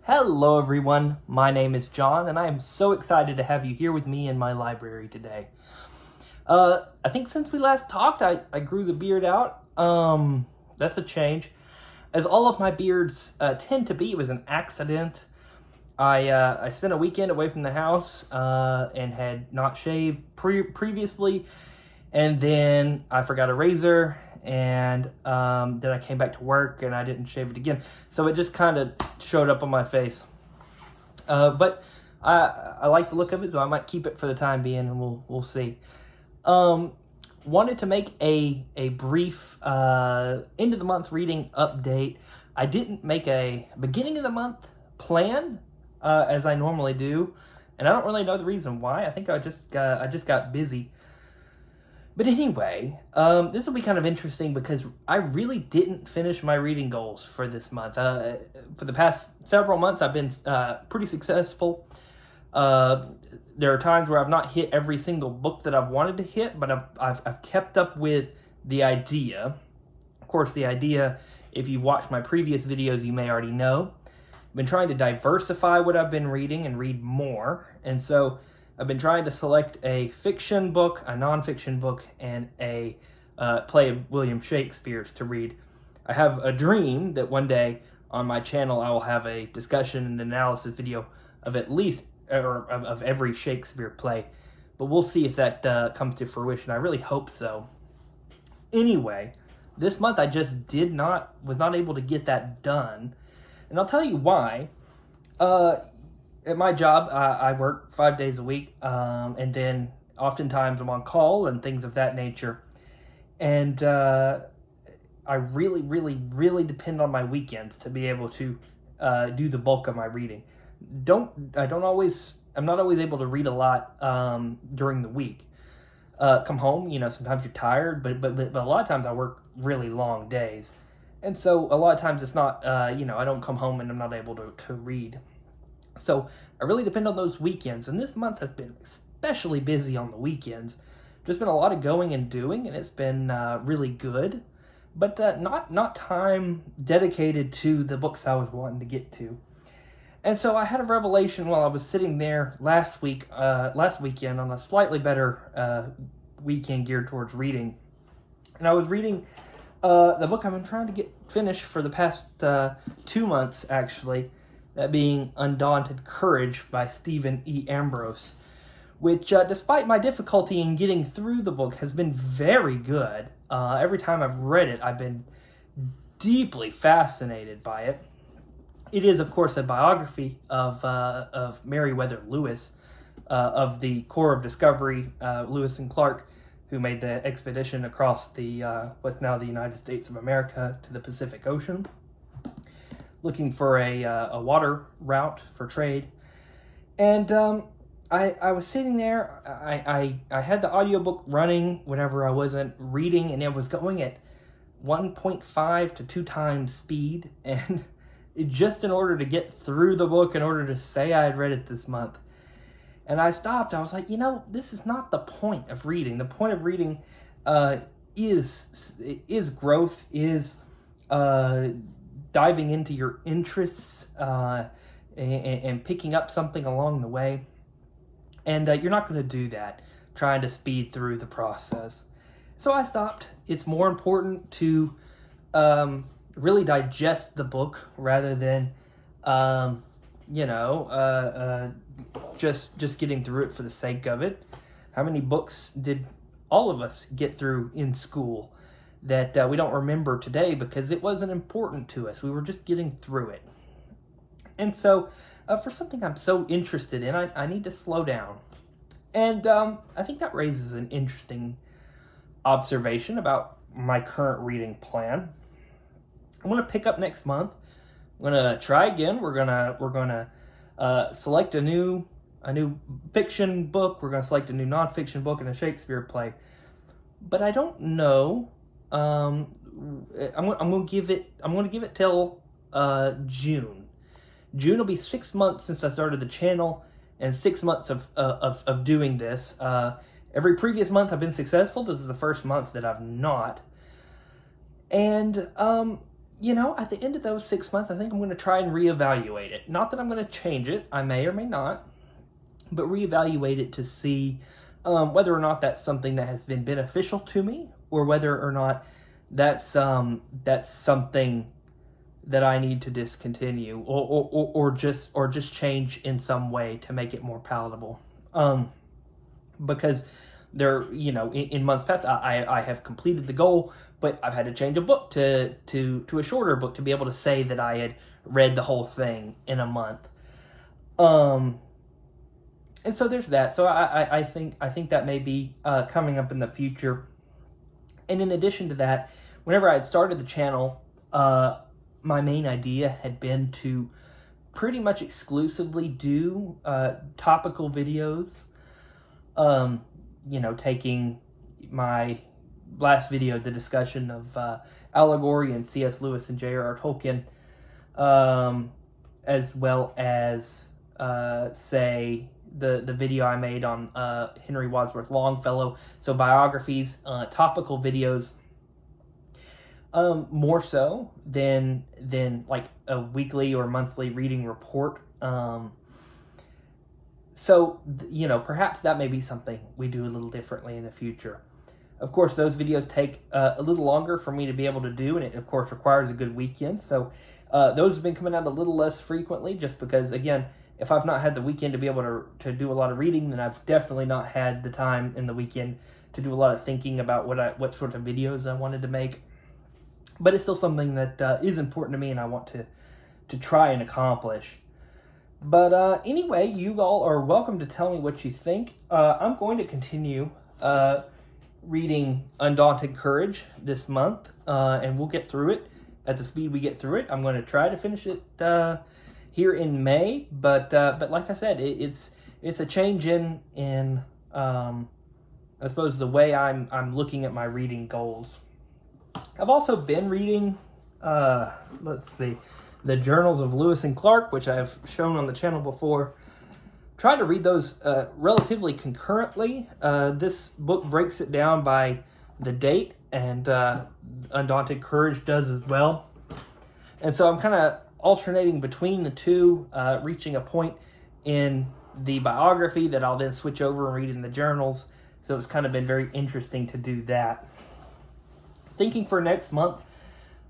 Hello everyone, my name is John and I am so excited to have you here with me in my library today. I think since we last talked I grew the beard out. That's a change. As all of my beards tend to be, it was an accident. I spent a weekend away from the house and had not shaved previously, and then I forgot a razor, and then I came back to work and I didn't shave it again. So it just kind of showed up on my face. But I like the look of it, so I might keep it for the time being, and we'll see. Wanted to make a brief end of the month reading update. I didn't make a beginning of the month plan as I normally do, and I don't really know the reason why. I think I just got busy. But anyway, this will be kind of interesting because I really didn't finish my reading goals for this month. For the past several months, I've been pretty successful. There are times where I've not hit every single book that I've wanted to hit, but I've kept up with the idea. Of course, the idea, if you've watched my previous videos, you may already know. I've been trying to diversify what I've been reading and read more. And so I've been trying to select a fiction book, a nonfiction book, and a play of William Shakespeare's to read. I have a dream that one day on my channel I will have a discussion and analysis video of at least of every Shakespeare play, but we'll see if that comes to fruition. I really hope so. Anyway, this month I just was not able to get that done, and I'll tell you why. At my job, I work 5 days a week, and then oftentimes I'm on call and things of that nature, and I really depend on my weekends to be able to do the bulk of my reading. I'm not always able to read a lot during the week. Come home, sometimes you're tired, but a lot of times I work really long days, and so a lot of times it's not I don't come home and I'm not able to read. So I really depend on those weekends, and this month has been especially busy on the weekends. Just been a lot of going and doing, and it's been really good, but not time dedicated to the books I was wanting to get to. And so I had a revelation while I was sitting there last weekend on a slightly better weekend geared towards reading. And I was reading the book I've been trying to get finished for the past 2 months, actually, that being Undaunted Courage by Stephen E. Ambrose, which, despite my difficulty in getting through the book, has been very good. Every time I've read it, I've been deeply fascinated by it. It is, of course, a biography of Meriwether Lewis, of the Corps of Discovery, Lewis and Clark, who made the expedition across the what's now the United States of America to the Pacific Ocean, looking for a water route for trade. And I was sitting there, I had the audiobook running whenever I wasn't reading, and it was going at 1.5 to 2 times speed, and just in order to get through the book, in order to say I had read it this month. And I stopped. I was like, this is not the point of reading. The point of reading is growth, is diving into your interests and picking up something along the way. And you're not going to do that trying to speed through the process. So I stopped. It's more important to really digest the book rather than just getting through it for the sake of it. How many books did all of us get through in school that we don't remember today because it wasn't important to us? We were just getting through it. And so for something I'm so interested in, I need to slow down. And I think that raises an interesting observation about my current reading plan. I'm going to pick up next month. I'm going to try again. We're going to select a new fiction book. We're going to select a new nonfiction book and a Shakespeare play. But I don't know. I'm going to give it till June. June will be 6 months since I started the channel, and 6 months of doing this. Every previous month I've been successful. This is the first month that I've not. And at the end of those 6 months, I think I'm going to try and reevaluate it. Not that I'm going to change it. I may or may not. But reevaluate it to see whether or not that's something that has been beneficial to me, or whether or not that's something that I need to discontinue, or just change in some way to make it more palatable. Because there, in months past, I have completed the goal, but I've had to change a book to a shorter book to be able to say that I had read the whole thing in a month. And so there's that. So I think that may be coming up in the future. And in addition to that, whenever I had started the channel, my main idea had been to pretty much exclusively do topical videos. Taking my last video, the discussion of allegory and C.S. Lewis and J.R.R. Tolkien, as well as say the video I made on Henry Wadsworth Longfellow. So biographies, topical videos, more so than like a weekly or monthly reading report. So perhaps that may be something we do a little differently in the future. Of course, those videos take a little longer for me to be able to do, and it of course requires a good weekend. So those have been coming out a little less frequently, just because, again, if I've not had the weekend to be able to do a lot of reading, then I've definitely not had the time in the weekend to do a lot of thinking about what sort of videos I wanted to make. But it's still something that is important to me, and I want to try and accomplish. But anyway, you all are welcome to tell me what you think. I'm going to continue reading Undaunted Courage this month, and we'll get through it at the speed we get through it. I'm going to try to finish it here in May, but like I said, it's a change in I suppose the way I'm looking at my reading goals. I've also been reading the Journals of Lewis and Clark, which I've shown on the channel before. Tried to read those relatively concurrently. This book breaks it down by the date, and Undaunted Courage does as well. And so I'm kind of alternating between the two, reaching a point in the biography that I'll then switch over and read in the journals. So it's kind of been very interesting to do that. Thinking for next month,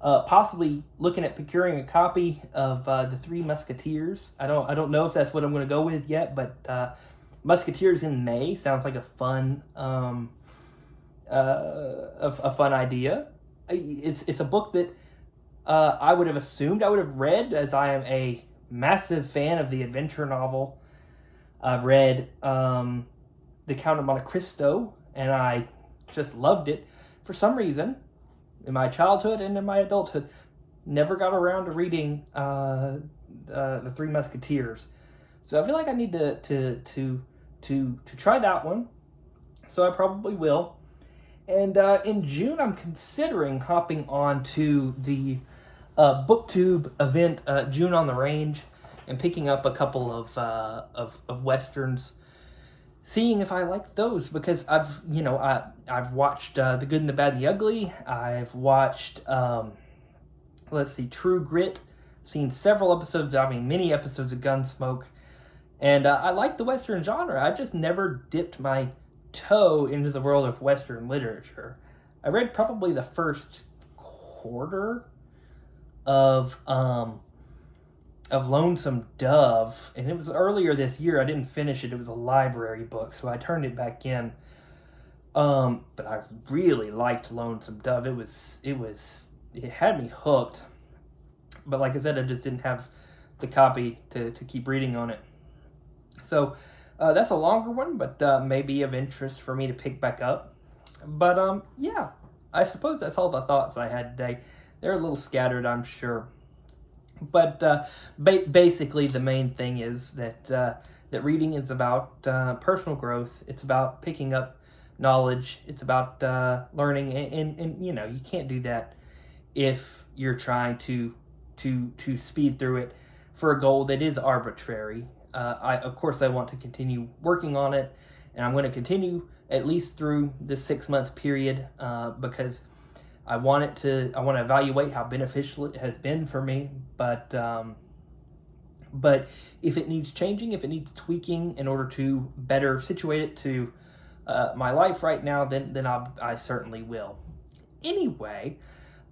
possibly looking at procuring a copy of The Three Musketeers. I don't know if that's what I'm going to go with yet, but Musketeers in May sounds like a fun idea. It's a book that I would have assumed I would have read, as I am a massive fan of the adventure novel. I've read The Count of Monte Cristo, and I just loved it. For some reason, in my childhood and in my adulthood, never got around to reading The Three Musketeers. So I feel like I need to try that one. So I probably will. And in June, I'm considering hopping on to the BookTube event, June on the Range, and picking up a couple of westerns, seeing if I like those, because I've watched The Good and the Bad and the Ugly. I've watched True Grit. Seen several episodes, many episodes of Gunsmoke, and I like the western genre. I've just never dipped my toe into the world of western literature. I read probably the first quarter of Lonesome Dove, and it was earlier this year. I didn't finish it. It was a library book, so I turned it back in. But I really liked Lonesome Dove. It had me hooked. But like I said, I just didn't have the copy to keep reading on it. So that's a longer one, but maybe of interest for me to pick back up. But yeah, I suppose that's all the thoughts I had today. They're a little scattered, I'm sure. But basically, the main thing is that reading is about personal growth. It's about picking up knowledge. It's about learning, and you can't do that if you're trying to speed through it for a goal that is arbitrary. Of course, I want to continue working on it, and I'm going to continue at least through this 6-month period because I want to evaluate how beneficial it has been for me, but if it needs changing, if it needs tweaking in order to better situate it to my life right now, then I certainly will. Anyway,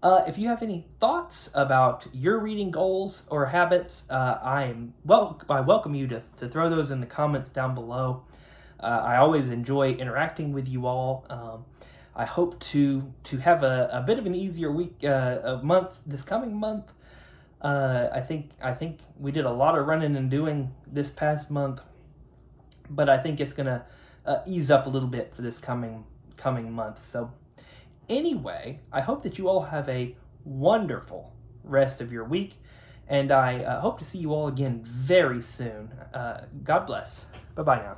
if you have any thoughts about your reading goals or habits, I welcome you to throw those in the comments down below. I always enjoy interacting with you all. I hope to have a bit of an easier week, month this coming month. I think we did a lot of running and doing this past month, but I think it's gonna ease up a little bit for this coming month. So anyway, I hope that you all have a wonderful rest of your week, and I hope to see you all again very soon. God bless. Bye-bye now.